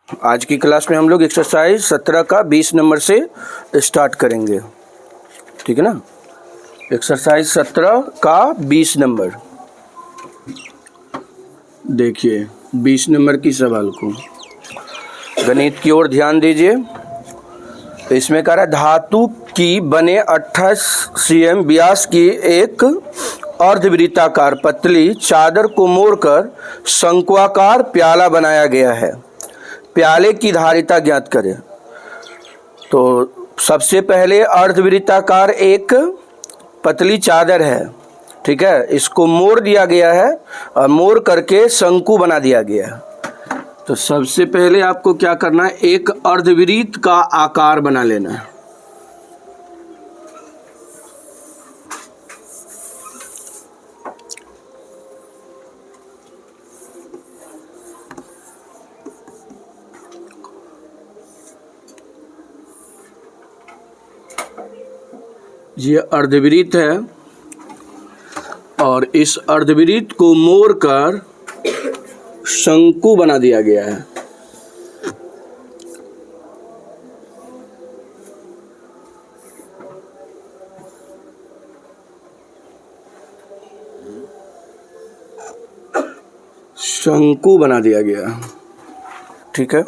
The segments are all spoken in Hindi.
आज की क्लास में हम लोग एक्सरसाइज 17 का 20 नंबर से स्टार्ट करेंगे, ठीक है ना। एक्सरसाइज 17 का 20 नंबर देखिए, 20 नंबर की सवाल को गणित की ओर ध्यान दीजिए। तो इसमें कह रहा है धातु की बने 28 cm व्यास की एक अर्धवृत्ताकार पतली चादर को मोड़कर शंक्वाकार प्याला बनाया गया है। प्याले की धारिता ज्ञात करें। तो सबसे पहले अर्धवृत्ताकार एक पतली चादर है, ठीक है, इसको मोड़ दिया गया है और मोड़ करके शंकु बना दिया गया है। तो सबसे पहले आपको क्या करना है, एक अर्धवृत्त का आकार बना लेना है। ये अर्धवृत्त है और इस अर्धवृत्त को मोड़कर शंकु बना दिया गया है। शंकु बना दिया गया, ठीक है।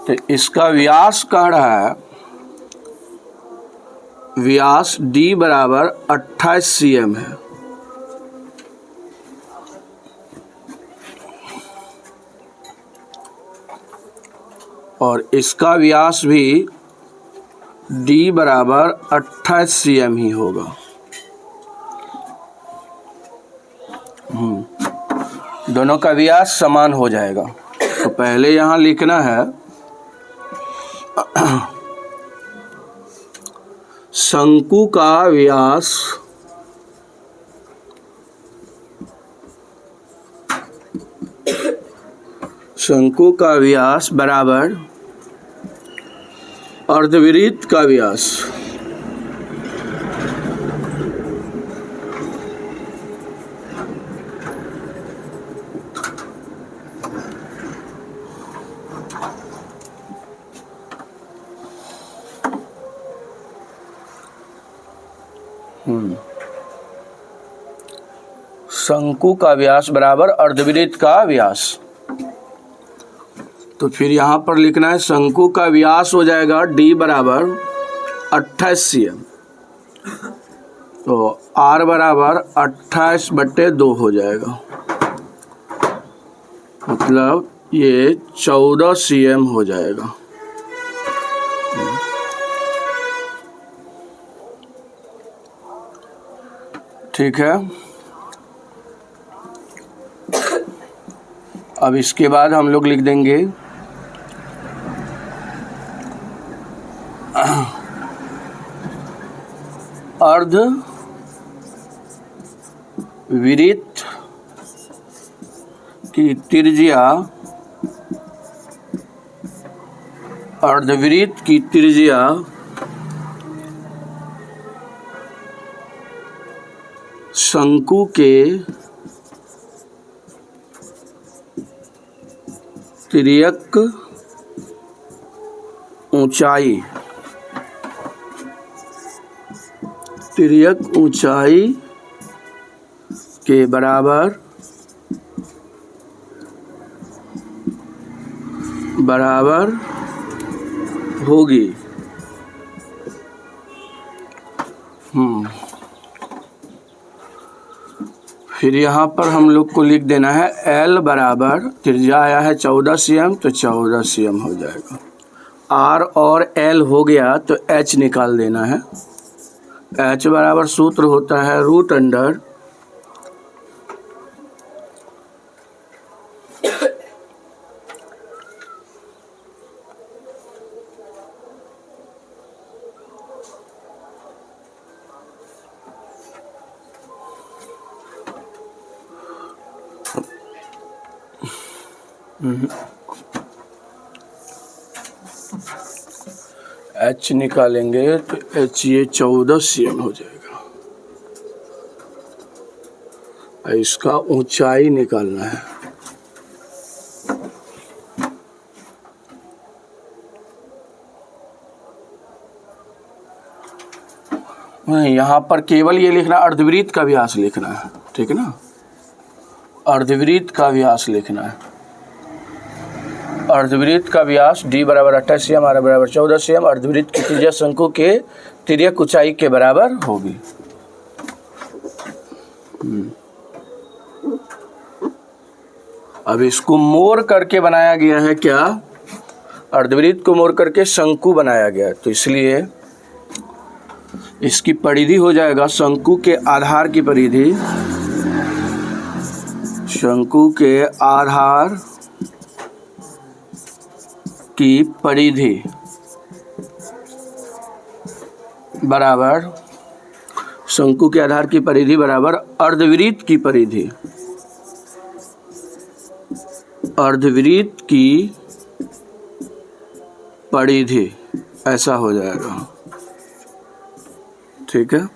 तो इसका व्यास कह रहा है, व्यास d बराबर 28 cm है। और इसका व्यास भी d बराबर 28 cm ही होगा। दोनों का व्यास समान हो जाएगा। तो पहले यहाँ लिखना है शंकु का व्यास बराबर अर्धवृत्त का व्यास। शंकु का व्यास बराबर अर्धवृत्त का व्यास। तो फिर यहाँ पर लिखना है शंकु का व्यास हो जाएगा d बराबर 28 cm। तो r बराबर 28/2 हो जाएगा, मतलब ये 14 cm हो जाएगा। ठीक है। अब इसके बाद हम लोग लिख देंगे अर्धवृत्त की त्रिज्या, अर्धवृत्त की त्रिज्या शंकु के तिर्यक ऊंचाई के बराबर होगी। फिर यहाँ पर हम लोग को लिख देना है L बराबर, त्रिज्या आया है 14 cm, तो 14 cm हो जाएगा। R और L हो गया तो H निकाल देना है। H बराबर सूत्र होता है √अंडर H निकालेंगे तो H ये 14 cm हो जाएगा। इसका ऊंचाई निकालना है। नहीं, यहाँ पर केवल ये लिखना अर्धवृत्त का व्यास लिखना है, ठीक है ना, अर्धवृत्त का व्यास लिखना है। अर्धवृत्त का व्यास d बराबर 28 cm, r बराबर 14 cm, अर्धवृत्त की त्रिज्या शंकु के तिर्यक ऊंचाई के बराबर होगी। अब इसको मोड़ करके बनाया गया है क्या, अर्धवृत्त को मोड़ करके शंकु बनाया गया है, तो इसलिए इसकी परिधि हो जाएगा शंकु के आधार की परिधि, शंकु के आधार की परिधि बराबर, शंकु के आधार की परिधि बराबर अर्धवृत्त की परिधि, अर्धवृत्त की परिधि, ऐसा हो जाएगा, ठीक है।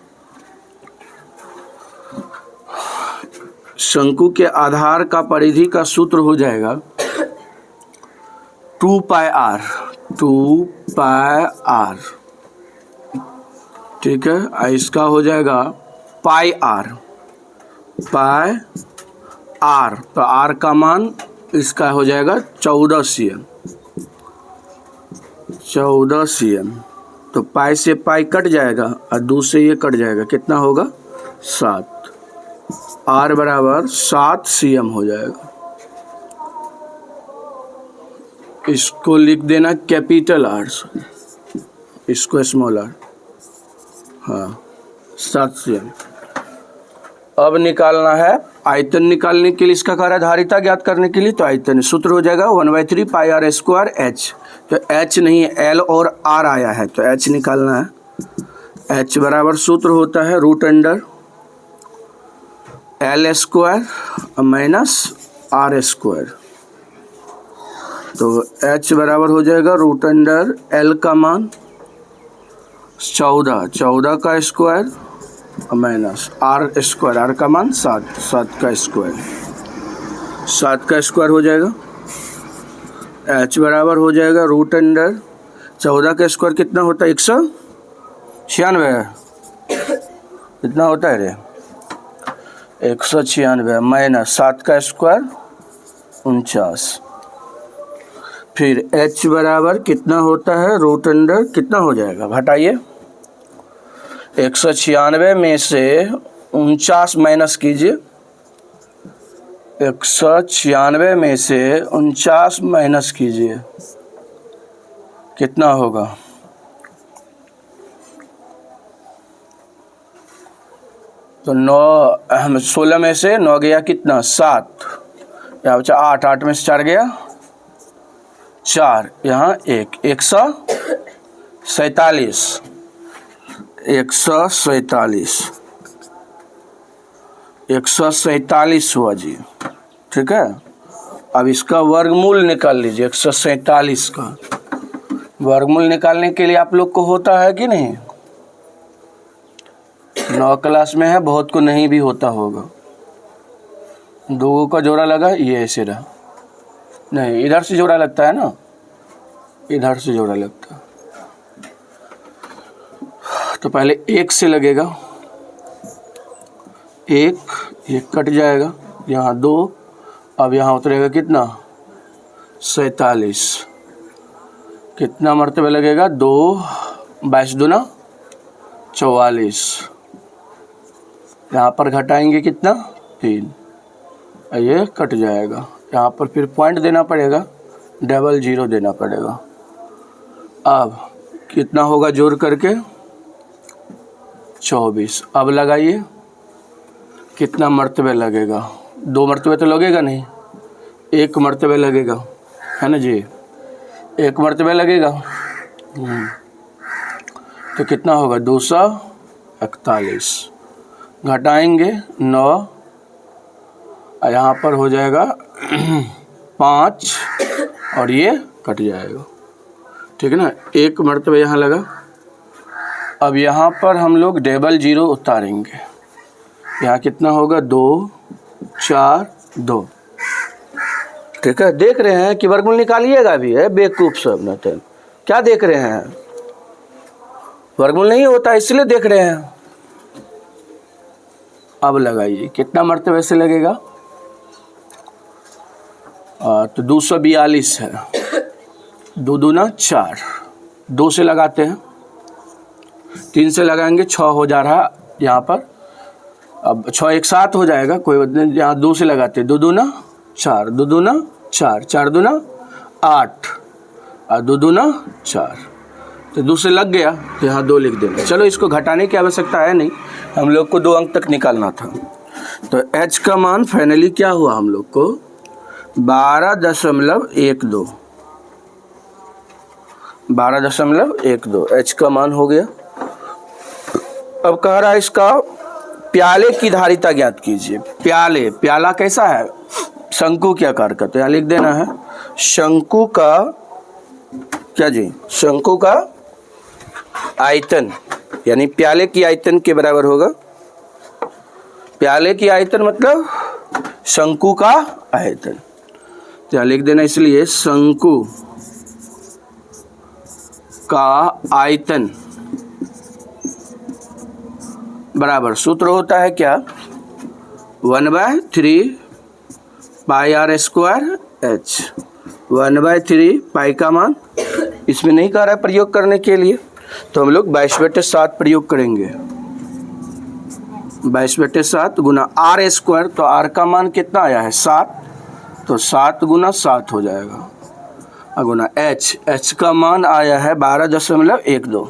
शंकु के आधार का परिधि का सूत्र हो जाएगा 2 पाई r, 2 पाई r, ठीक है। इसका हो जाएगा पाई r, पाई r, तो r का मान इसका हो जाएगा 14 cm, 14 cm, तो पाई से पाई कट जाएगा और 2 से ये कट जाएगा, कितना होगा 7, r बराबर 7 cm हो जाएगा। इसको लिख देना कैपिटल R, इसको स्मॉल r, हाँ 7 cm। अब निकालना है आयतन, निकालने के लिए इसका कार्य धारिता ज्ञात करने के लिए, तो आयतन सूत्र हो जाएगा 1/3 पाई r स्क्वायर h, तो h नहीं है l और r आया है, तो h निकालना है। h बराबर सूत्र होता है √under l square minus r square, तो h बराबर हो जाएगा √अंडर l का मान 14, 14 का square minus r square, r का मान 7, 7 का स्क्वायर, 7 का स्क्वायर हो जाएगा। h बराबर हो जाएगा √अंडर 14 का स्क्वायर कितना होता है 196, कितना होता है रे 196 माइनस 7 का स्क्वायर 49, फिर h बराबर कितना होता है √अंडर कितना हो जाएगा, घटाइए 196 में से 49 माइनस कीजिए, 196 में से 49 माइनस कीजिए, कितना होगा, तो 16 में से 9 गया कितना 7, यहाँ बचा 8, 8 में से 4 गया 4, यहाँ 1, 147, 147 हुआ जी, ठीक है। अब इसका वर्गमूल निकाल लीजिए, 147 का वर्गमूल निकालने के लिए आप लोग को होता है कि नहीं, 9 क्लास में है, बहुत को नहीं भी होता होगा। 2 का जोड़ा लगा, ये ऐसे रहा, नहीं इधर से जोड़ा लगता है ना, इधर से जोड़ा लगता है, तो पहले 1 से लगेगा, 1 ये कट जाएगा, यहाँ 2, अब यहाँ उतरेगा कितना 47, कितना मरतबे लगेगा 2, 22 दूना 44, यहाँ पर घटाएंगे कितना 3, ये कट जाएगा, यहाँ पर फिर पॉइंट देना पड़ेगा, 00 देना पड़ेगा। अब कितना होगा जोड़ करके 24, अब लगाइए कितना मरतबे लगेगा, 2 मरतबे तो लगेगा नहीं, 1 मरतबे लगेगा, है ना जी, 1 मरतबे लगेगा, तो कितना होगा 241, घटाएंगे 9, यहाँ पर हो जाएगा 5 और ये कट जाएगा, ठीक है ना, 1 मरतबे यहाँ लगा। अब यहाँ पर हम लोग 00 उतारेंगे, यहाँ कितना होगा 2, 4, 2, ठीक है। देख रहे हैं कि वर्गमूल निकालिएगा भी है, बेवकूफ सब न, क्या देख रहे हैं, वर्गमूल नहीं होता इसलिए देख रहे हैं। अब लगाइए, कितना मरतबे से लगेगा? तो 242 है, 2 दूना 4, 2 से लगाते हैं, 3 से लगाएंगे 6 हो जा रहा यहाँ पर। अब 6 एक साथ हो जाएगा, कोई बात नहीं, यहाँ 2 से लगाते हैं, 2 दूना 4, 2 दूना 4, 4 दूना 8 और 2 दूना 4, तो 2 से लग गया तो यहाँ 2 लिख देना। चलो इसको घटाने की आवश्यकता है नहीं, हम लोग को 2 अंक तक निकालना था। तो h का मान फाइनली क्या हुआ हम लोग को? 12.12, 12.12 h का मान हो गया। अब कह रहा है इसका प्याले की धारिता ज्ञात कीजिए। प्याले, प्याला कैसा है? शंकु के आकार का, तो यहाँ लिख देना है शंकु का क्या जी? शंकु का आयतन, यानी प्याले की आयतन के बराबर होगा। प्याले की आयतन मतलब शंकु का आयतन, तो यहाँ लिख देना इसलिए शंकु का आयतन बराबर, सूत्र होता है क्या? 1/3 पाई आर स्क्वायर h, 1/3 पाई का मान इसमें नहीं कह रहा है प्रयोग करने के लिए, तो हम लोग 22/7 प्रयोग करेंगे। 22/7 गुना आर स्क्वायर, तो आर का मान कितना आया है? 7, तो 7 गुना 7 हो जाएगा, और गुना h का मान आया है 12.12।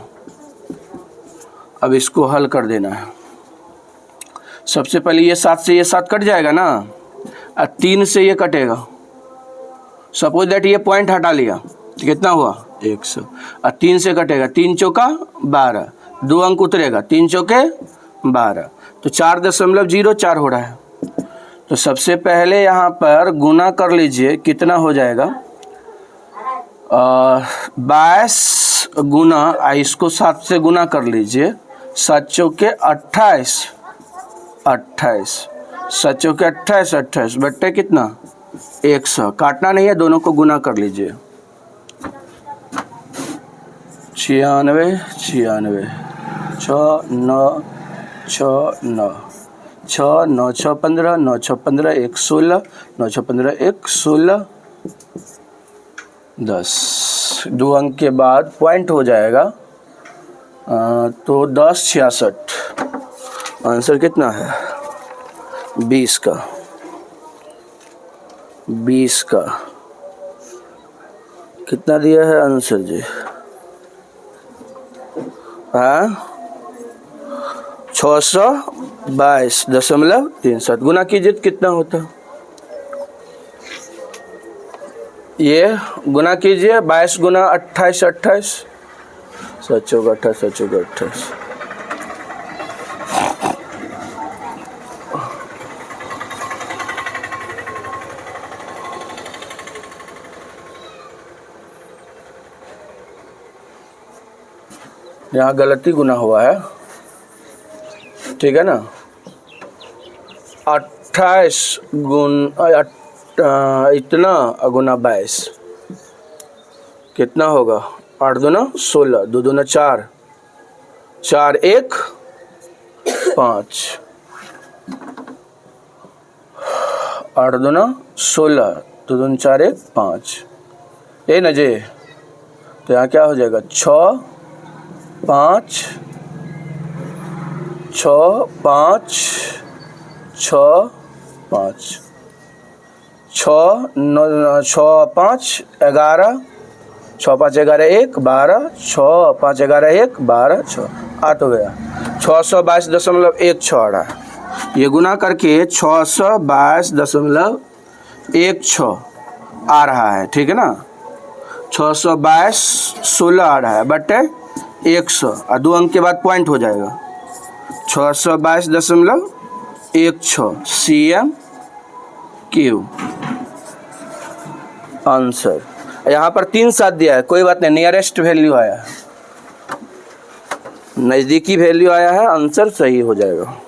अब इसको हल कर देना है। सबसे पहले ये 7 से ये 7 कट जाएगा ना, और 3 से ये कटेगा। सपोज दैट ये पॉइंट हटा लिया, तो कितना हुआ? 100, और 3 से कटेगा, 3 चौका 12, 2 अंक उतरेगा, 3 चौके 12, तो 4.04 हो रहा है। तो सबसे पहले यहाँ पर गुना कर लीजिए, कितना हो जाएगा? 22 गुना, इसको 7 से गुना कर लीजिए, 7 चौके 28, 7 चौके 28 बट्टे कितना? 100, काटना नहीं है, दोनों को गुना कर लीजिए। 96, 6 9 6 9 6 9 6 15, 9 6 15 1 16, 9 6 15 1 16 10, 2 अंक के बाद पॉइंट हो जाएगा, तो 10 66। आंसर कितना है? 20 का। 20 का कितना दिया है आंसर जी? हाँ, 622.37 गुना कीजिए तो कितना होता? ये गुना कीजिए, 22 गुना 28, 7 चौका 28, 7 चौका 28, यहाँ गलती गुना हुआ है, ठीक है ना? 28 इतना गुना 22 कितना होगा? 8 दूना 16, 2 दूना 4, 4 1 5, 8 दूना 16, 2 दूना 4 1 5, ये ना जी। तो यहाँ क्या हो जाएगा? 6 5 6 5 6 5 6 9 6 5 11, 6 5 11 1 12, 6 5 11 1 12 6 आ तो गया 622.16 आ रहा है। ये गुना करके 622.16 आ रहा है, ठीक है ना? 622 16 आ रहा है बटे 100, और 2 अंक के बाद पॉइंट हो जाएगा। 622.16 CM³ आंसर। यहाँ पर 3 7 दिया है, कोई बात नहीं, नियरेस्ट वैल्यू आया है, नज़दीकी वैल्यू आया है, आंसर सही हो जाएगा।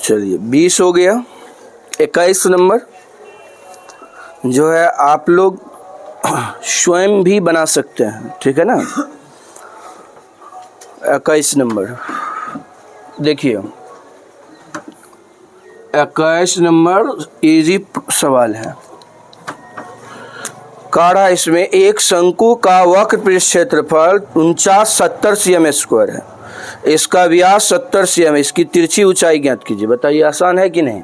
चलिए 20 हो गया। 21 नंबर जो है आप लोग स्वयं भी बना सकते हैं, ठीक है ना। 21 नंबर देखिए, 21 नंबर इजी सवाल है। काढ़ा इसमें एक शंकु का वक्र पृष्ठ क्षेत्रफल 4970 cm स्क्वायर है, इसका व्यास 70 cm, इसकी तिरछी ऊंचाई ज्ञात कीजिए। बताइए आसान है कि नहीं।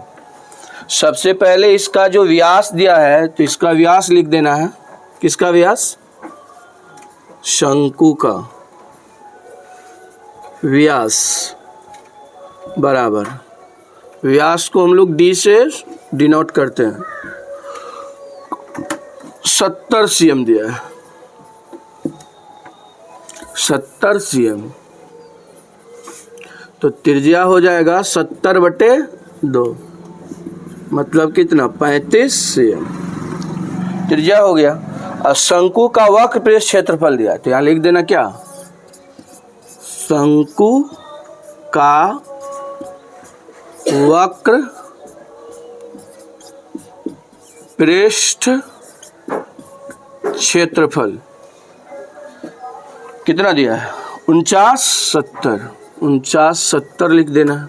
सबसे पहले इसका जो व्यास दिया है तो इसका व्यास लिख देना है। किसका व्यास? शंकु का व्यास बराबर, व्यास को हम लोग d से डिनोट करते हैं, 70 cm दिया है, 70 cm, तो त्रिज्या हो जाएगा 70/2, मतलब कितना 35 cm त्रिज्या हो गया। और शंकु का वक्र पृष्ठ क्षेत्रफल दिया, तो यहाँ लिख देना क्या, शंकु का वक्र पृष्ठ क्षेत्रफल कितना दिया है, 4970 लिख देना है।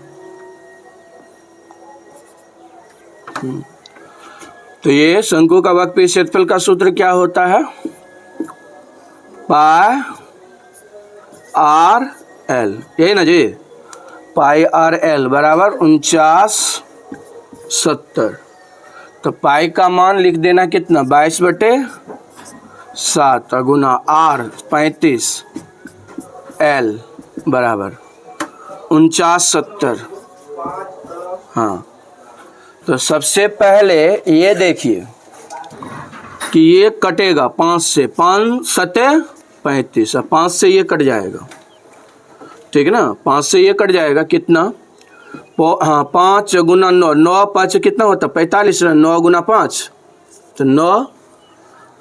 तो ये शंकु का वक्र पृष्ठ क्षेत्रफल का सूत्र क्या होता है, पाई आर एल, यही ना जी, पाई आर एल बराबर 4970। तो पाई का मान लिख देना कितना, 22/7 गुना आर 35, एल बराबर 4970। हाँ, तो सबसे पहले ये देखिए कि ये कटेगा 5 से, 5 सते 35, 5 से ये कट जाएगा, ठीक है ना, 5 से ये कट जाएगा कितना, हाँ 5 गुना 9, 9 5 कितना होता है 45, 9 गुना 5 तो 9,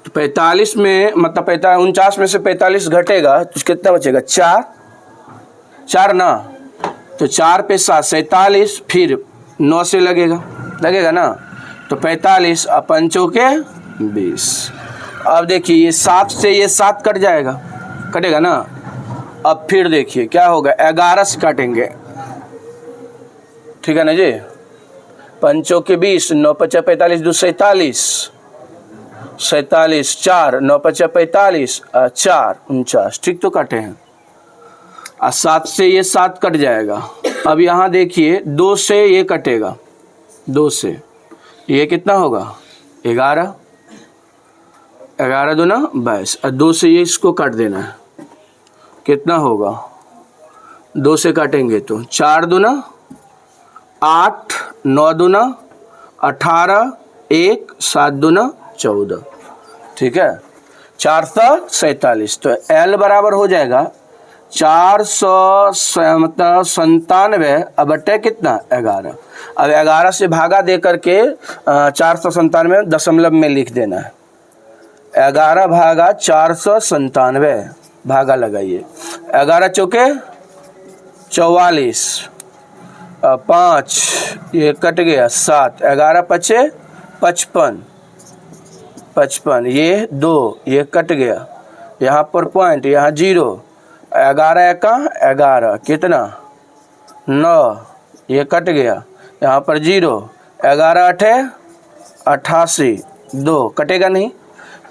तो 45 में मतलब 49 में से 45 घटेगा तो कितना बचेगा, 4 ना, तो 4 पे 7 47, फिर 9 से लगेगा ना, तो 45 और 5 के 20। अब देखिए ये 7 से ये 7 कट जाएगा, कटेगा ना। अब फिर देखिए क्या होगा, 11 से काटेंगे, ठीक है ना जी, 5 के 20, 9 5 45, 2 47, 47 4, 9 5 45, 4 49, ठीक तो काटे हैं। और 7 से ये 7 कट जाएगा। अब यहाँ देखिए 2 से ये कटेगा, 2 से ये कितना होगा 11, 11 दूना 22, और 2 से ये इसको काट देना है, कितना होगा, 2 से काटेंगे तो 4 दूना 8, 9 दूना 18, 1 7 दूना 14, ठीक है, 447। तो L बराबर हो जाएगा 497 अब बटे कितना 11। अब 11 से भागा दे करके 497 दशमलव में लिख देना है, 11 भागा 497 भागा लगाइए, 11 चौके 44, 5 ये कट गया 7, 11 पचे 55, 55 ये 2 ये कट गया, यहाँ पर पॉइंट यहाँ 0, 11 का 11 कितना 9 ये कट गया, यहाँ पर 0, 11 8 88, 2 कटेगा नहीं,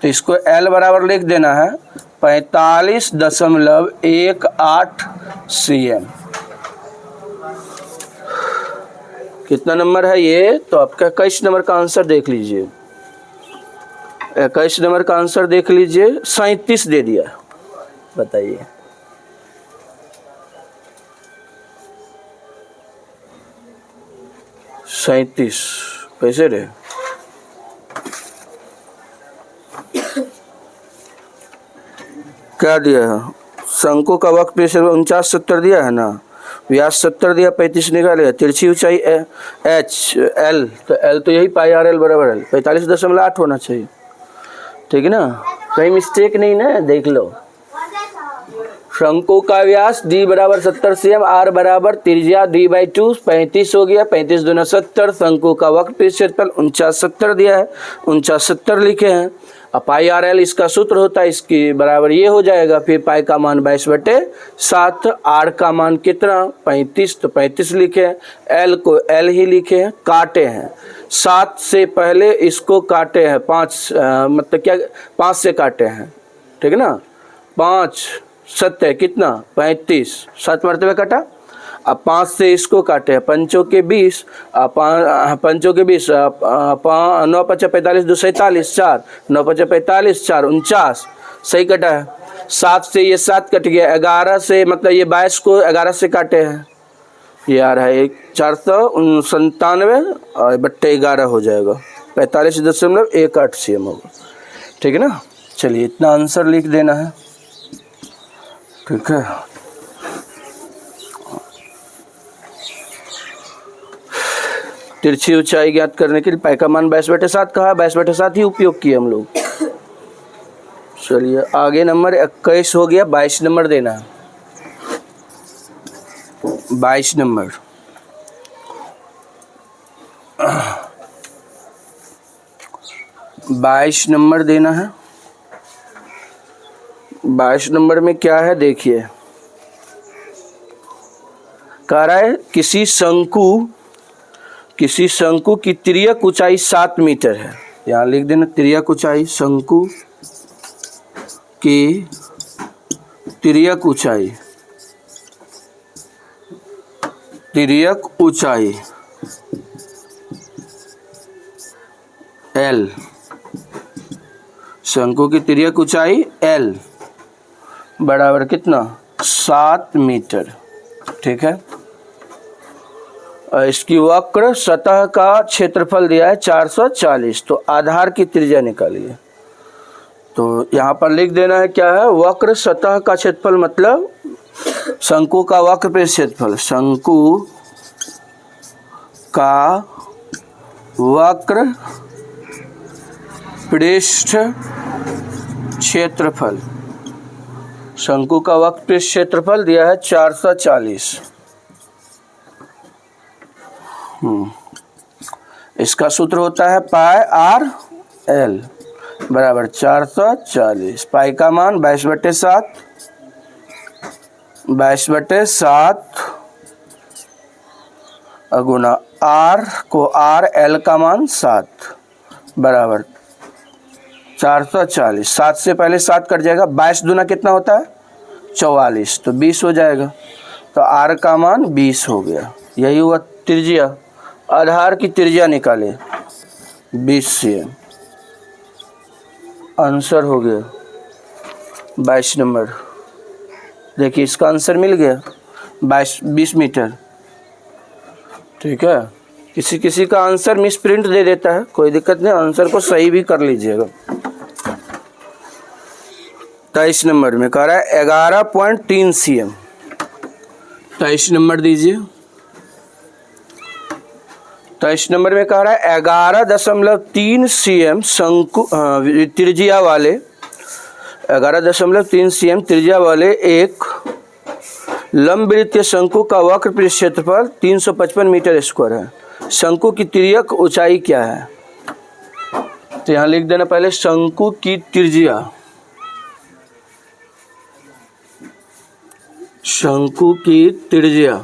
तो इसको L बराबर लिख देना है 45.18 cm। कितना नंबर है ये, तो आपका 21 नंबर का आंसर देख लीजिए, 21 नंबर का आंसर देख लीजिए, 37 दे दिया। बताइए सैंतीस कैसे रहे, क्या दिया है, शंकु का वक्र पृष्ठ 4970 दिया है ना, व्यास 70 दिया, 35 निकालेगा, तिरछी ऊंचाई एच एल, तो एल तो यही पाई आर एल बराबर एल 45.8 होना चाहिए, ठीक है ना, कहीं मिस्टेक नहीं ना, देख लो। शंकु का व्यास d बराबर 70 cm, r बराबर त्रिज्या d/2 35 हो गया, 35 दूना 70। शंकु का वक्र क्षेत्रफल 49 दिया है, 49 लिखे हैं। अब पाई आर एल इसका सूत्र होता है, इसकी बराबर ये हो जाएगा। फिर पाई का मान 22/7, आर का मान कितना 35, तो 35 लिखे हैं, एल को एल ही लिखे हैं, काटे हैं 7 से पहले इसको काटे हैं 5, मतलब क्या 5 से काटे हैं, ठीक है ना। 5 7 कितना 35, 7 मरतबे कटा। अब 5 से इसको काटे हैं, 5 के 20, 5 के 20, 9 5 45 2 47, 4 9 5 45 4 49, सही कटा है। 7 से ये 7 कट गया, 11 से मतलब ये 22 को 11 से काटे हैं, ये आ रहा है 497 और बट्टे 11 हो जाएगा, 45.18 cm होगा, ठीक है ना। चलिए इतना आंसर लिख देना है, ठीक है। तिरछी ऊंचाई ज्ञात करने के लिए पाई का मान 22/7 कहा, 22/7 ही उपयोग किया हम लोग। चलिए आगे नंबर 21 हो गया, 22 नंबर देना है। 22 नंबर 22 नंबर देना है। 22 नंबर में क्या है देखिए, कह रहा है किसी शंकु की तिर्यक ऊंचाई 7 मीटर है। यहाँ लिख देना तिर्यक ऊंचाई, शंकु की तिर्यक ऊंचाई L, शंकु की तिर्यक ऊंचाई L बराबर कितना 7 मीटर, ठीक है। इसकी वक्र सतह का क्षेत्रफल दिया है 440, तो आधार की त्रिज्या निकालिए। तो यहाँ पर लिख देना है क्या है, वक्र सतह का क्षेत्रफल मतलब शंकु का वक्र पे क्षेत्रफल, शंकु का वक्र पृष्ठ क्षेत्रफल, शंकु का वक्र पृष्ठ क्षेत्रफल दिया है 440। इसका सूत्र होता है पाई आर एल बराबर 440। पाई का मान 22/7, 22/7 गुना आर को आर एल का मान 7 बराबर 440। 7 से पहले 7 कट जाएगा, 22 दूना कितना होता है 44, तो 20 हो जाएगा। तो आर का मान 20 हो गया, यही हुआ त्रिज्या। आधार की त्रिज्या निकाले 20 cm, आंसर हो गया 22 नंबर। देखिए इसका आंसर मिल गया 20 मीटर, ठीक है। किसी किसी का आंसर मिस प्रिंट दे देता है, कोई दिक्कत नहीं, आंसर को सही भी कर लीजिएगा। 23 नंबर में कह रहा है 11.3 cm। 23 नंबर दीजिए। 23 नंबर में कह रहा है 11.3 cm शंकु त्रिज्या वाले 11.3 cm त्रिज्या वाले एक लंबवृत्तीय शंकु का वक्र पृष्ठ क्षेत्रफल 355 मीटर स्क्वायर है। शंकु की तिर्यक ऊंचाई क्या है, तो यहाँ लिख देना पहले शंकु की त्रिज्या, शंकु की त्रिज्या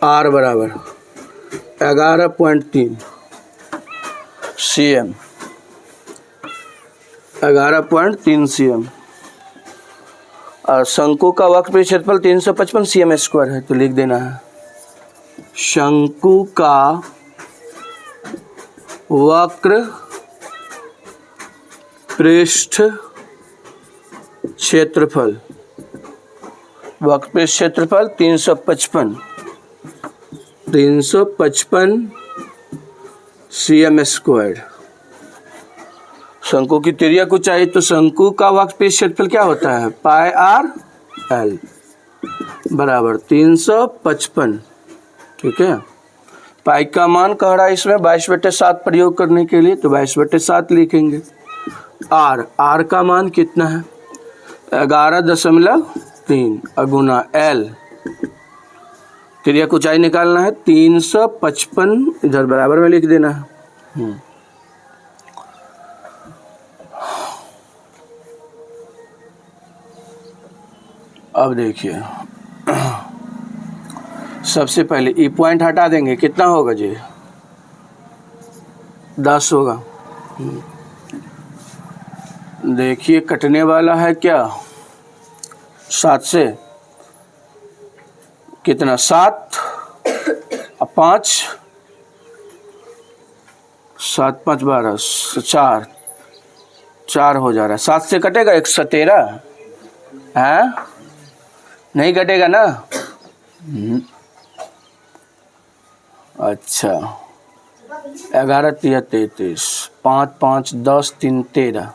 R बराबर 11.3 cm, 11.3 cm और शंकु का वक्र पृष्ठ क्षेत्रफल 355 cm स्क्वायर है। तो लिख देना है शंकु का वक्र पृष्ठ क्षेत्रफल, वक्र पृष्ठ क्षेत्रफल 355 cm स्क्वायर। शंकु की तिर्यक ऊंचाई, तो शंकु का वक्र पृष्ठ क्षेत्रफल क्या होता है पाई आर एल बराबर 355, ठीक है। पाई का मान कह रहा है इसमें 22/7 प्रयोग करने के लिए, तो 22/7 लिखेंगे। आर का मान कितना है 11.3 गुना L, तिर्यक ऊंचाई निकालना है 355, इधर बराबर में लिख देना है। अब देखिए सबसे पहले ई पॉइंट हटा देंगे, कितना होगा जी 10 होगा। देखिए कटने वाला है क्या 7 से, कितना 7 और 5, 7 5 12 4 हो जा रहा है। 7 से कटेगा 113 है, नहीं कटेगा ना। अच्छा 11 3 33, 5 5 10 3 13,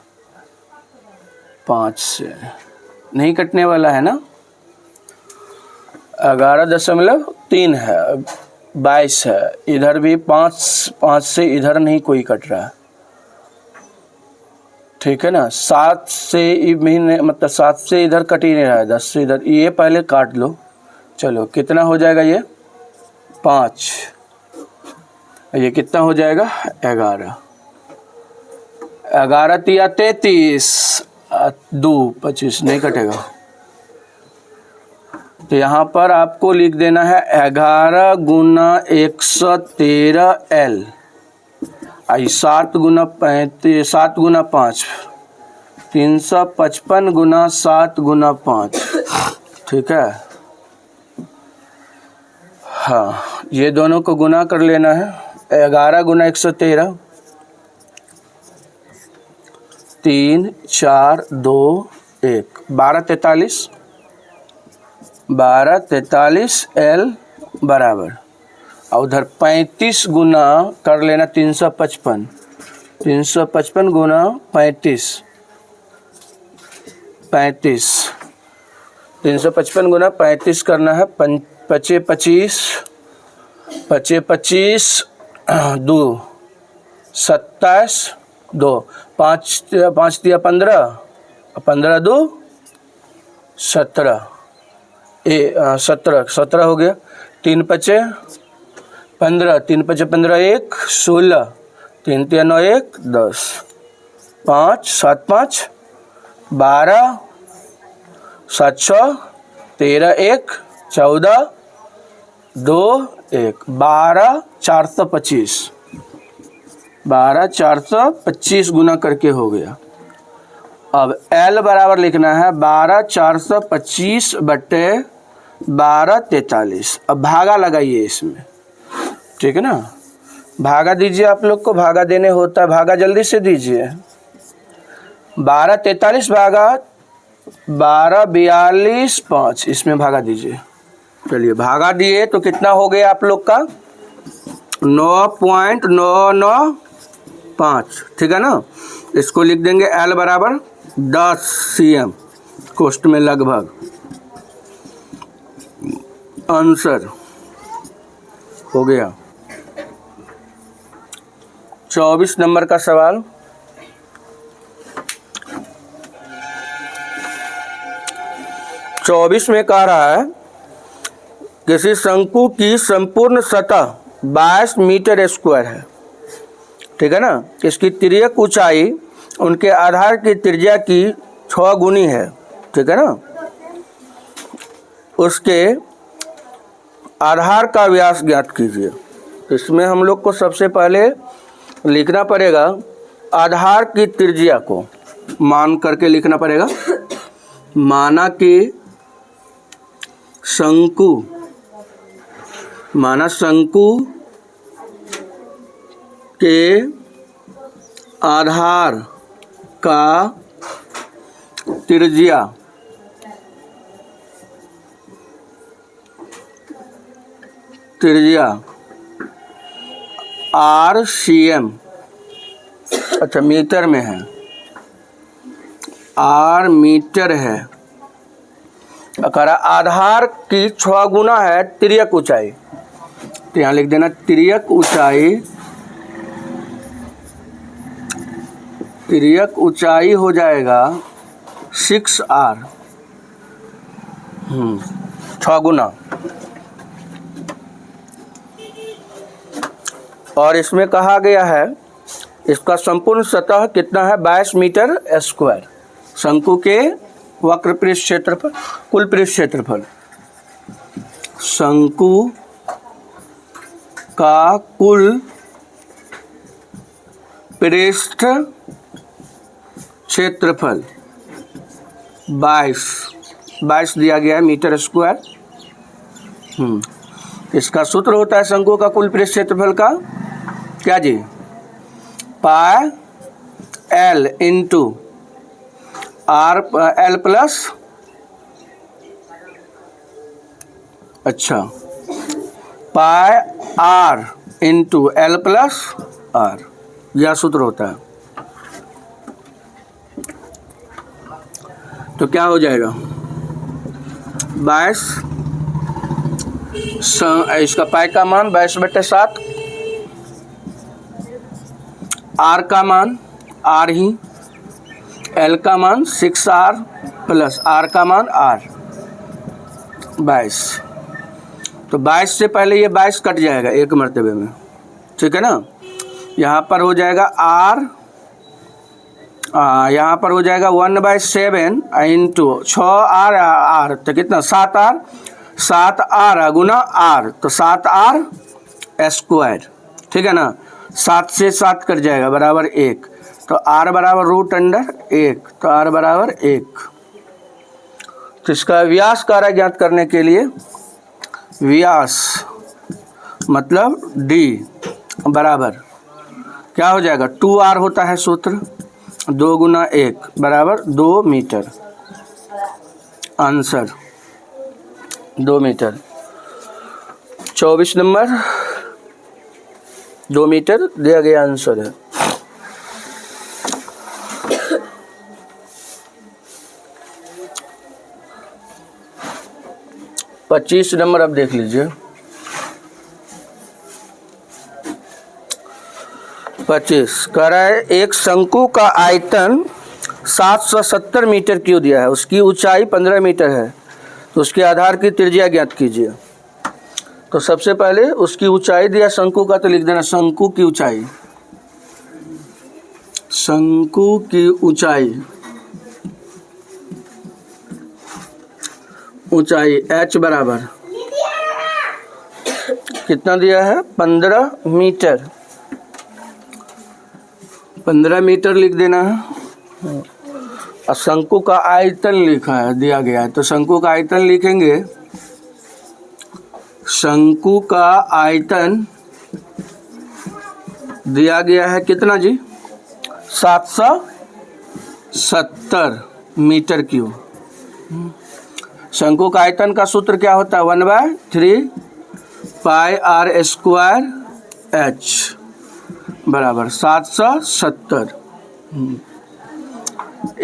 5 से नहीं कटने वाला है ना। 11.3 है, 22 है, इधर भी 5 से इधर नहीं कोई कट रहा है, ठीक है ना। 7 से महीने मतलब 7 से इधर कट ही नहीं रहा है, 10 से इधर, ये पहले काट लो। चलो कितना हो जाएगा ये 5, ये कितना हो जाएगा 11, 11 3 33, 2 25 नहीं कटेगा। तो यहाँ पर आपको लिख देना है 11 गुना 113 L, 7 गुना 35, 7 गुना 5 355 गुना 7 गुना 5, ठीक है। हाँ ये दोनों को गुना कर लेना है, 11 गुना 113, 3 4 2 1, 12 43 L बराबर, और उधर 35 गुना कर लेना 355 गुना 35 355 गुना 35 करना है, 25 2 27 2 5 दिया 15, 15 2 17, 17 हो गया, 3 5 15, 3 5 15 1 16, 3 3 9 1 10, 5 7 5 12, 7 6 13 1 14 2 1, 12 425 गुना करके हो गया। अब L बराबर लिखना है 12 425 बटे 12 43। अब भागा लगाइए इसमें, ठीक है ना। भागा दीजिए, आप लोग को भागा देने होता है, भागा जल्दी से दीजिए। 12 43 भागा 12 42 5, इसमें भागा दीजिए। चलिए भागा दिए तो कितना हो गया आप लोग का 9.995, ठीक है ना। इसको लिख देंगे L बराबर 10 cm, कोष्ठ में लगभग। आंसर हो गया। 24 नंबर का सवाल, में कह रहा है किसी शंकु की संपूर्ण सतह 22 मीटर स्क्वायर है, ठीक है ना। इसकी तिर्यक ऊंचाई उनके आधार की त्रिज्या की 6 गुनी है, ठीक है ना। उसके आधार का व्यास ज्ञात कीजिए। इसमें हम लोग को सबसे पहले लिखना पड़ेगा आधार की त्रिज्या को मान करके लिखना पड़ेगा। माना कि शंकु के आधार का त्रिज्या RCM, अच्छा मीटर में है, R मीटर है। अगर आधार की 6 गुना है तिर्यक ऊंचाई, तो यहाँ लिख देना तिर्यक ऊंचाई तिर्यक ऊंचाई हो जाएगा 6r, 6 गुना। और इसमें कहा गया है इसका संपूर्ण सतह कितना है, 22 मीटर स्क्वायर। शंकु के वक्र पृष्ठ क्षेत्रफल, कुल पृष्ठ क्षेत्रफल, शंकु का कुल पृष्ठ क्षेत्रफल 22 दिया गया है मीटर स्क्वायर। इसका सूत्र होता है शंकु का कुल पृष्ठ क्षेत्रफल का, क्या जी, pi L into R L plus, अच्छा, pi R into L plus R, यह सूत्र होता है। तो क्या हो जाएगा, 22, इसका पाई का मान 22/7, आर का मान आर ही, एल का मान 6r प्लस आर का आर 22। तो 22 से पहले ये 22 कट जाएगा एक मर्तबे में, ठीक है ना। यहाँ पर हो जाएगा आर, यहाँ पर हो जाएगा 1/7 इंटू 6r आर, तो कितना 7r गुना आर, तो 7r स्क्वायर, ठीक है ना। 7 से 7 कट जाएगा बराबर 1, तो r बराबर √1, तो r बराबर 1। तो इसका व्यास कार्य ज्ञात करने के लिए व्यास मतलब d बराबर क्या हो जाएगा, 2r होता है सूत्र, 2 गुना 1 बराबर 2 metre, answer 2 metre. 24 number 2 metre दिया गया आंसर है। पच्चीस नंबर अब देख लीजिए। 25 कह रहा है एक शंकु का आयतन 770 मीटर क्यों दिया है, उसकी ऊंचाई 15 मीटर है, तो उसके आधार की त्रिज्या ज्ञात कीजिए। तो सबसे पहले उसकी ऊंचाई दिया शंकु का, तो लिख देना शंकु की ऊंचाई, शंकु की ऊंचाई h बराबर कितना दिया है, 15 मीटर, 15 मीटर लिख देना है। और शंकु का आयतन लिखा है, दिया गया है, तो शंकु का आयतन लिखेंगे, शंकु का आयतन दिया गया है कितना जी, 770 मीटर क्यूब। शंकु का आयतन का सूत्र क्या होता है, 1/3 पाई r स्क्वायर h बराबर 770,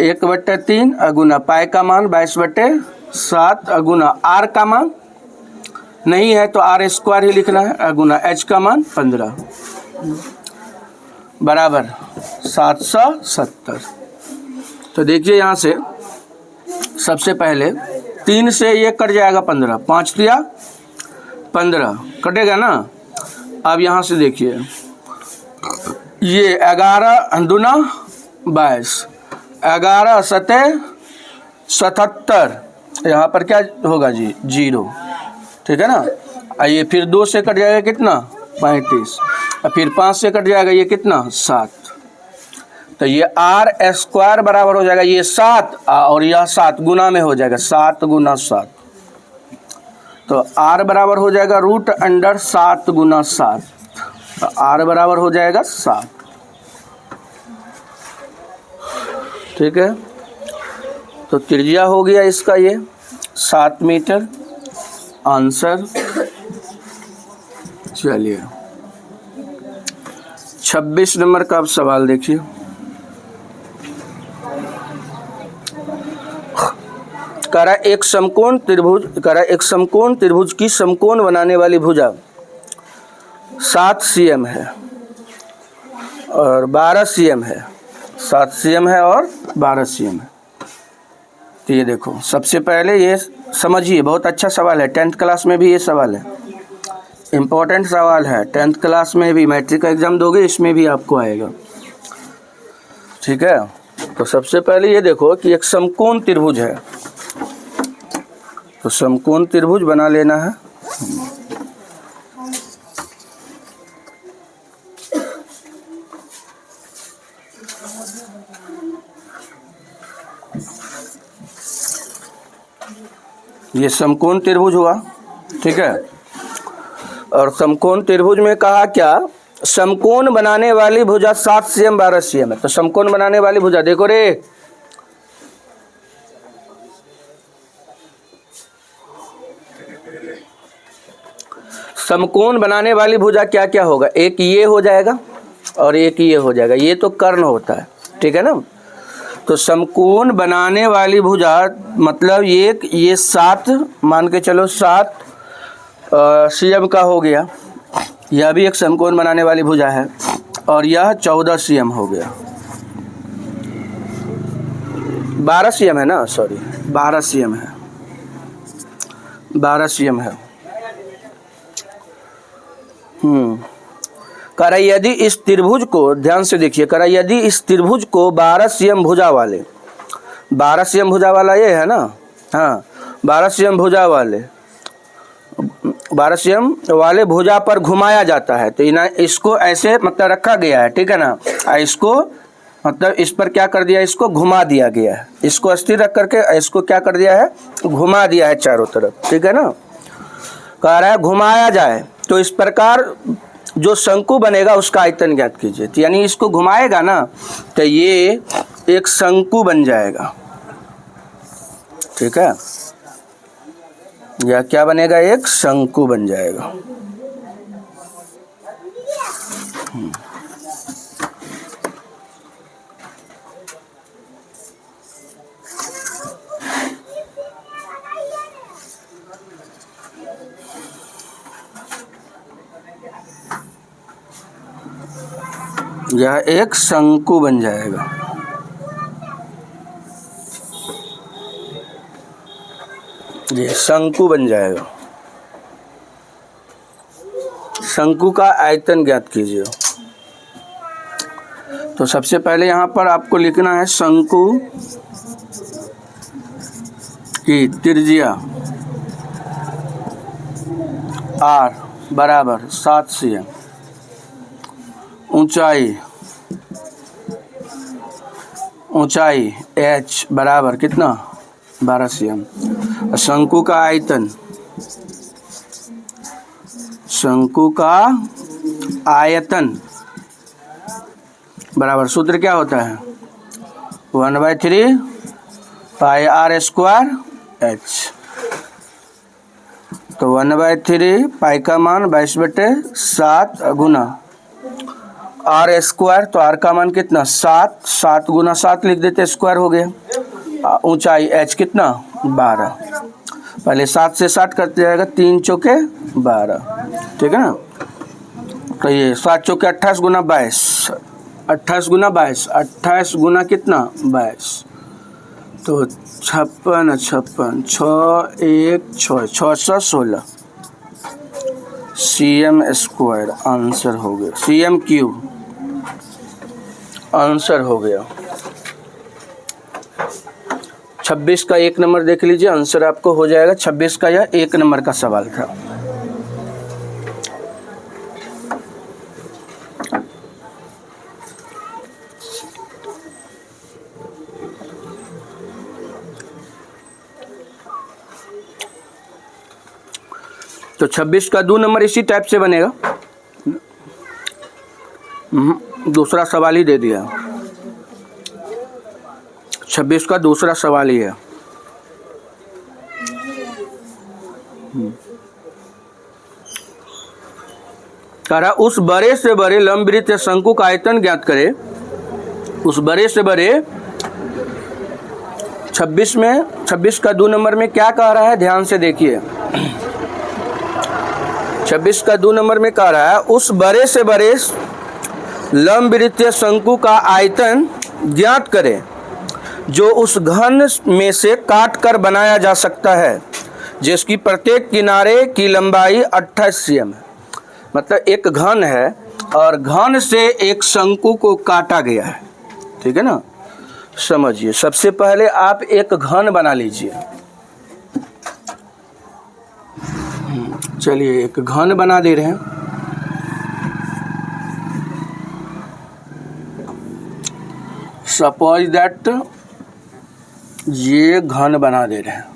1/3 अगुना पाई का मान 22/7 अगुना r का मान नहीं है तो r स्क्वायर ही लिखना है, अगुना h का मान 15 बराबर 770। तो देखिए यहाँ से सबसे पहले 3 से ये कट जाएगा 15, 5 दिया 15 कटेगा ना। अब यहाँ से देखिए ये 11 दूना 22, 11 सतह 77, यहाँ पर क्या होगा जी 0, ठीक है ना। ये फिर 2 से कट जाएगा कितना 35, और फिर 5 से कट जाएगा ये कितना 7, तो ये r स्क्वायर बराबर हो जाएगा ये 7 और यह 7 गुना में हो जाएगा 7 गुना 7, तो r बराबर हो जाएगा √7 गुना 7, तो r बराबर हो जाएगा 7, ठीक है। तो त्रिज्या हो गया इसका ये 7 मीटर, आंसर। चलिए 26 नंबर का अब सवाल देखिए। करा एक समकोण त्रिभुज की समकोण बनाने वाली भुजा 7 cm है और 12 cm है, 7 cm है और 12 cm है। तो ये देखो, सबसे पहले ये समझिए, बहुत अच्छा सवाल है, 10th क्लास में भी ये सवाल है, इम्पोर्टेंट सवाल है, 10th क्लास में भी, मैट्रिक का एग्ज़ाम दोगे इसमें भी आपको आएगा, ठीक है। तो सबसे पहले ये देखो कि एक समकोण त्रिभुज है, तो समकोण त्रिभुज बना लेना है। ये समकोण त्रिभुज हुआ, ठीक है। और समकोण त्रिभुज में कहा क्या, समकोण बनाने वाली भुजा 7 cm 12 cm है। तो समकोण बनाने वाली भुजा देखो रे, समकोण बनाने वाली भुजा क्या क्या होगा, एक ये हो जाएगा और एक ये हो जाएगा, ये तो कर्ण होता है, ठीक है ना। तो समकोण बनाने वाली भुजा मतलब ये 7 मान के चलो 7 cm का हो गया, यह भी एक समकोण बनाने वाली भुजा है, और यह 14 cm हो गया, 12 cm है ना, सॉरी 12 cm है, 12 cm है। कह रहा यदि इस त्रिभुज को, ध्यान से देखिए, कह रहा यदि इस त्रिभुज को 12 cm भुजा वाले, 12 cm भुजा वाला ये है ना, हाँ 12 cm भुजा वाले, 12 cm वाले भुजा पर घुमाया जाता है, तो इसको ऐसे मतलब रखा गया है, ठीक है ना, इसको मतलब इस पर क्या कर दिया, इसको घुमा दिया गया है, इसको स्थिर रख करके इसको क्या कर दिया है, घुमा दिया है चारों तरफ, ठीक है ना। कह रहा है घुमाया जाए, तो इस प्रकार जो शंकु बनेगा उसका आयतन ज्ञात कीजिए। तो यानी इसको घुमाएगा ना, तो ये एक शंकु बन जाएगा, ठीक है, या क्या बनेगा, एक शंकु बन जाएगा। यह एक शंकु बन जाएगा। ये शंकु बन जाएगा। शंकु का आयतन ज्ञात कीजिए। तो सबसे पहले यहाँ पर आपको लिखना है शंकु की त्रिज्या r बराबर 7 cm, ऊंचाई h बराबर कितना 12 cm। शंकु का आयतन, शंकु का आयतन बराबर, सूत्र क्या होता है 1/3 पाई r स्क्वायर h। तो 1/3 पाई का मान 22/7 गुना r स्क्वायर, तो r का मान कितना 7, 7 गुना 7 लिख देते, स्क्वायर हो गया। ऊंचाई h कितना 12, पहले 7 से 60 करते जाएगा, 3 चौके 12, ठीक है ना। तो ये 7 चौके 28 गुना 22, 28 गुना 22, 28 गुना कितना 22, तो 56, 6 1 6, 616 cm स्क्वायर आंसर हो गया, cm क्यूब आंसर हो गया। 26 का 1 नंबर देख लीजिए, आंसर आपको हो जाएगा 26 का, यह 1 नंबर का सवाल था। तो 26 का 2 नंबर इसी टाइप से बनेगा। दूसरा सवाल ही दे दिया, 26 का दूसरा सवाल ही है। कह रहा उस बड़े से बड़े लंबवृत्त शंकु का आयतन ज्ञात करे। उस बड़े से बड़े 26 का 2 नंबर में क्या कह रहा है, ध्यान से देखिए। 26 का 2 नंबर में कह रहा है उस बड़े से बड़े लंबवृत्तीय शंकु का आयतन ज्ञात करें जो उस घन में से काट कर बनाया जा सकता है जिसकी प्रत्येक किनारे की लंबाई 28 cm है। मतलब एक घन है और घन से एक शंकु को काटा गया है। ठीक है ना। समझिए, सबसे पहले आप एक घन बना लीजिए। चलिए एक घन बना दे रहे हैं। सपोज दैट ये घन बना दे रहे हैं।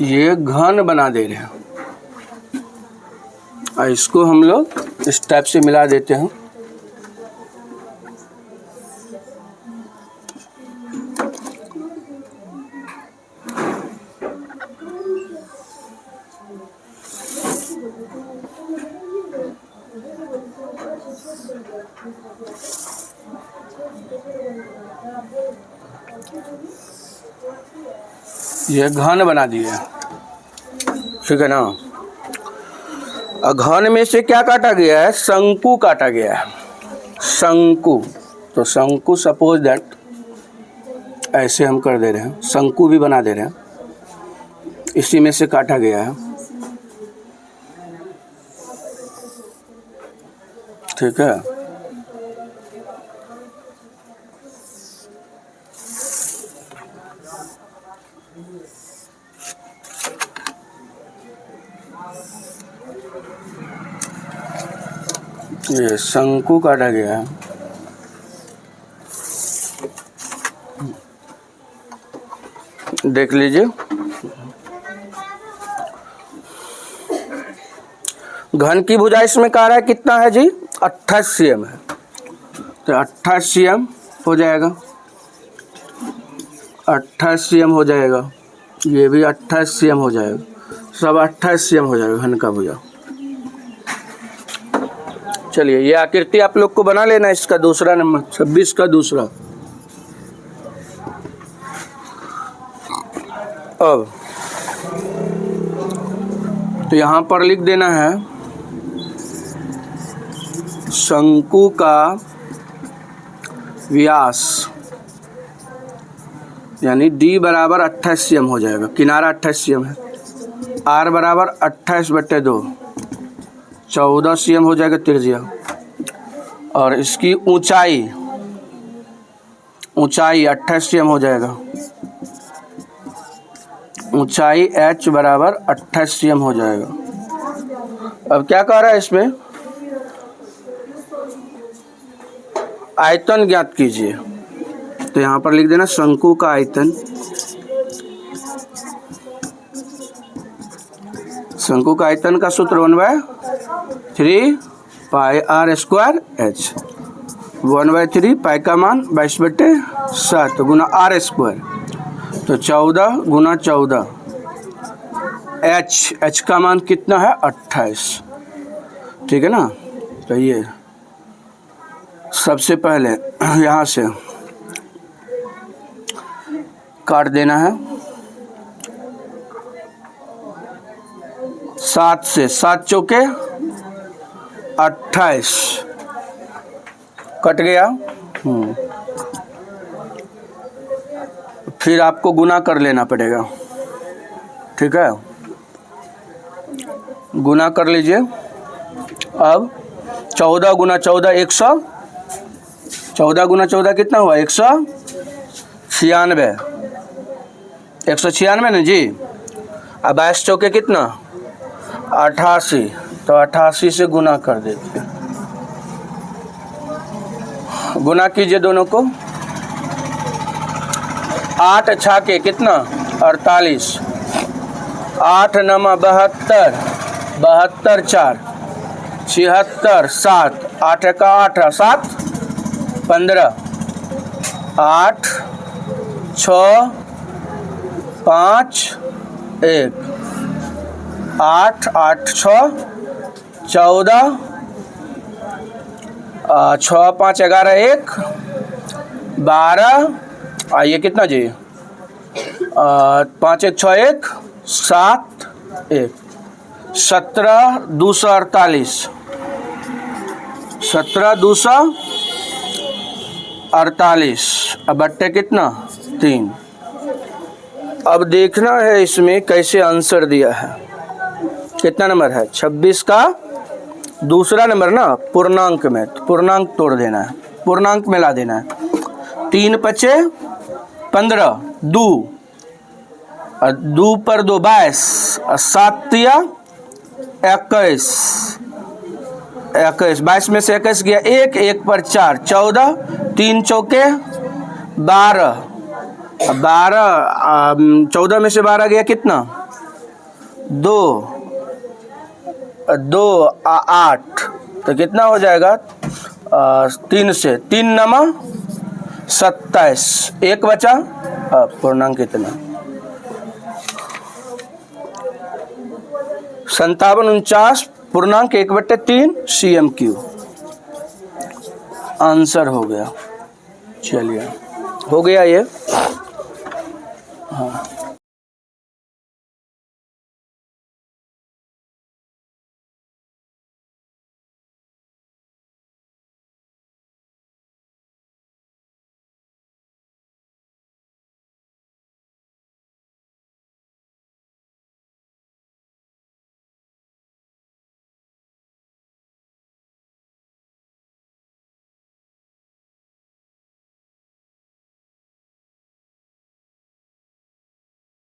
ये घन बना दे रहे हैं और इसको हम लोग इस टाइप से मिला देते हैं। ये घन बना दिया। ठीक है ना। घन में से क्या काटा गया है? शंकु काटा गया है। शंकु, तो शंकु सपोज दैट ऐसे हम कर दे रहे हैं, शंकु भी बना दे रहे हैं, इसी में से काटा गया है। ठीक है। ये शंकु काटा गया है। देख लीजिए, घन की भुजा इसमें कह रहा है कितना है जी? 28 cm है। तो 28 cm हो जाएगा, 28 cm हो जाएगा, ये भी 28 cm हो जाएगा, सब 28 cm हो जाएगा घन का भुजा। चलिए ये आकृति आप लोग को बना लेना। इसका दूसरा नंबर 26 का दूसरा। अब तो यहाँ पर लिख देना है शंकु का व्यास, यानी D बराबर 28 cm हो जाएगा, किनारा 28 cm है। R बराबर 28/2, 14 cm हो जाएगा त्रिज्या। और इसकी ऊंचाई 28 cm हो जाएगा। ऊंचाई H बराबर 28 cm हो जाएगा। अब क्या कह रहा है इसमें? आयतन ज्ञात कीजिए। तो यहाँ पर लिख देना शंकु का आयतन। शंकु का आयतन का सूत्र 1/3 पाई r स्क्वायर h। 1/3 पाई का मान 22/7 गुना r स्क्वायर, तो 14 गुना 14। h का मान कितना है? 28। ठीक है ना। तो ये सबसे पहले यहाँ से काट देना है। 7 से 7 चौके 28 कट गया। फिर आपको गुना कर लेना पड़ेगा। ठीक है, गुना कर लीजिए। अब 14 गुना 14 100, 14 गुना 14 कितना हुआ? 196, 196 ना जी। अब 22 चौके कितना? 88, तो 88 से गुना कर देते हैं। गुना कीजिए दोनों को। 8 छाके कितना? 48, 8 9 72, 72 4 76 7, 8 का 8 7 15, 8 6 5 1, 8 8 6 14 छः 5 11 1 12 ये कितना जी 5 1 6 1 7 1 17 248 17 248 अब बट्टे कितना 3। अब देखना है इसमें कैसे आंसर दिया है। कितना नंबर है 26 का दूसरा नंबर ना पूर्णांक में, तो पूर्णांक तोड़ देना है, पूर्णांक में ला देना है। 3 पचे 15 2 और 2 पर 2 22 और 7 तिया 21 22 में से 21 गया 1 1 पर 4 14 3 चौके 12 14 में से 12 गया कितना 2 8 तो कितना हो जाएगा 3 से 3 नमा 27 1 बचा पूर्णांक कितना 57 पूर्णांक 1/3 CMQ आंसर हो गया। चलिए हो गया ये।